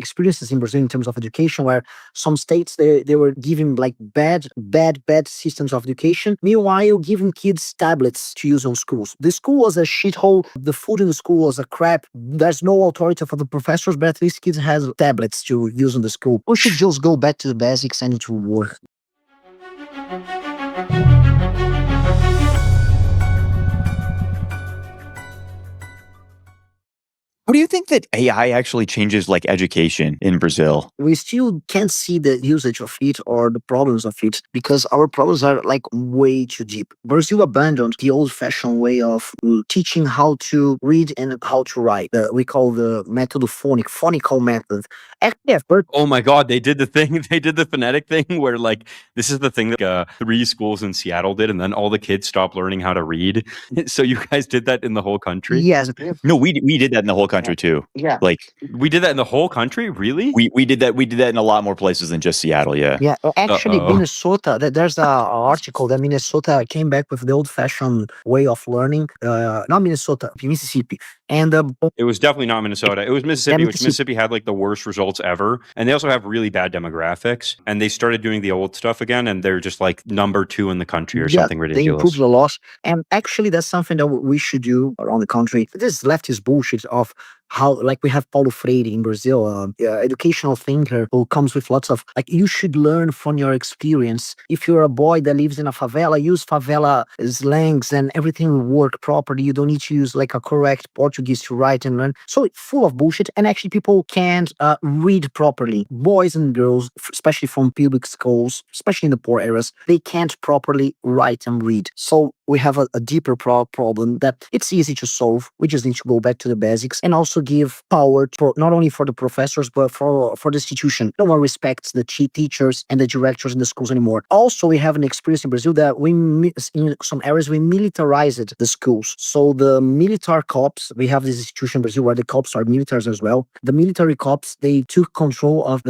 experiences in Brazil in terms of education, where some states they were giving like bad systems of education. Meanwhile, giving kids tablets to use on schools. The school was a shithole. The food in the school was a crap. There's no authority for the professors, but at least kids has tablets to use in the school. We should just go back to the basics and to work. How do you think that AI actually changes like education in Brazil? We still can't see the usage of it or the problems of it because our problems are like way too deep. Brazil abandoned the old-fashioned way of teaching how to read and how to write. We call the method phonical method. Actually, at first, Oh my God, they did the thing. They did the phonetic thing where like this is the thing that 3 schools in Seattle did, and then all the kids stopped learning how to read. So you guys did that in the whole country? yes, No, we did that in the whole country too. yeah. Like We did that in the whole country? Really? we did that in a lot more places than just Seattle. Yeah. Yeah, actually, Uh-oh. Minnesota. There's a article that Minnesota came back with the old-fashioned way of learning. Not Minnesota, Mississippi, and It was definitely not Minnesota. It was Mississippi, which Mississippi. Mississippi had like the worst results ever. And they also have really bad demographics. And they started doing the old stuff again, and they're just like number 2 in the country or something They ridiculous. improved a lot, and actually, that's something that we should do around the country. This leftist bullshit of how, like, we have Paulo Freire in Brazil, educational thinker who comes with lots of like, you should learn from your experience. If you're a boy that lives in a favela, use favela slangs and everything will work properly. You don't need to use like a correct Portuguese to write and learn. So it's full of bullshit, and actually, people can't read properly. Boys and girls, especially from public schools, especially in the poor areas, they can't properly write and read. So we have a deeper problem that it's easy to solve. We just need to go back to the basics and also give power to, not only for the professors, but for the institution. No one respects the teachers and the directors in the schools anymore. Also, we have an experience in Brazil that in some areas we militarized the schools. So the military cops, we have this institution in Brazil where the cops are militaries as well. The military cops, they took control of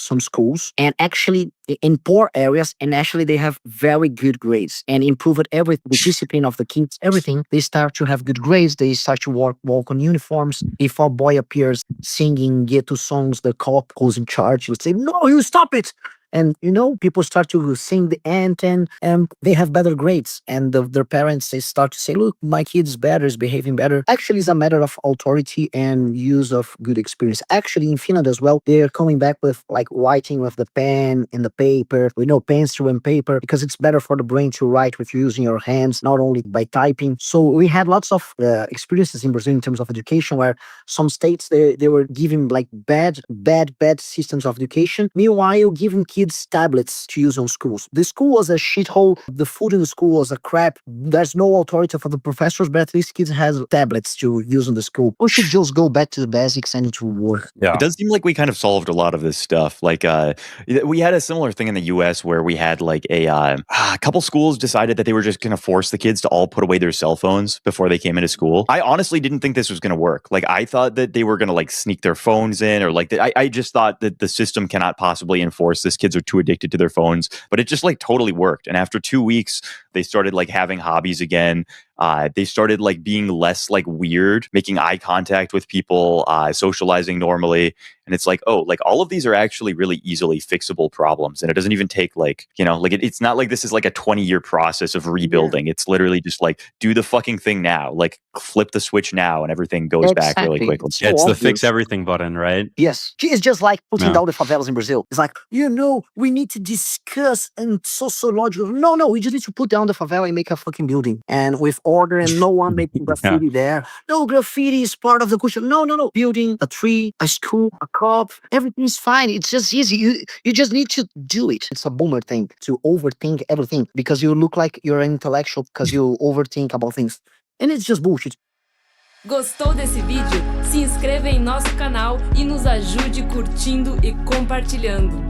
some schools, and actually in poor areas, and actually they have very good grades and improved everything, the discipline of the kids, everything. They start to have good grades. They start to walk on uniforms. If a boy appears singing ghetto songs, the cop who's in charge will say, "No, you stop it." And people start to sing the anthem, and they have better grades. And their parents, they start to say, "Look, my kid's better, is behaving better." Actually, it's a matter of authority and use of good experience. Actually, in Finland as well, they're coming back with like writing with the pen and the paper. We know pencil and paper because it's better for the brain to write with using your hands, not only by typing. So we had lots of experiences in Brazil in terms of education, where some states they were giving like bad systems of education. Meanwhile, giving kids tablets to use on schools. The school was a shithole. The food in the school was a crap. There's no authority for the professors, but at least kids has tablets to use in the school. We should just go back to the basics and to work. Yeah. It does seem like we kind of solved a lot of this stuff. Like, we had a similar thing in the U.S. where we had like a couple schools decided that they were just going to force the kids to all put away their cell phones before they came into school. I honestly didn't think this was going to work. Like, I thought that they were going to like sneak their phones in, or like I just thought that the system cannot possibly enforce this. Kids are too addicted to their phones, but it just like totally worked. And after 2 weeks, they started like having hobbies again. They started like being less like weird, making eye contact with people, socializing normally. And it's like, oh, like all of these are actually really easily fixable problems. And it doesn't even take like, like it's not like this is like a 20-year process of rebuilding. Yeah. It's literally just like, do the fucking thing now, like flip the switch now, and everything goes back really quickly. Yeah, it's the fix everything button, right? Yes. It's just like putting down the favelas in Brazil. It's like, we need to discuss and sociological. No, we just need to put down the favela and make a fucking building. And with order and no one making graffiti there. No, graffiti is part of the culture. No. Building a tree, a school, a cop, everything is fine. It's just easy. You just need to do it. It's a boomer thing to overthink everything because you look like you're an intellectual because you overthink about things. And it's just bullshit. Gostou desse vídeo? Se inscreva em nosso canal e nos ajude curtindo e compartilhando.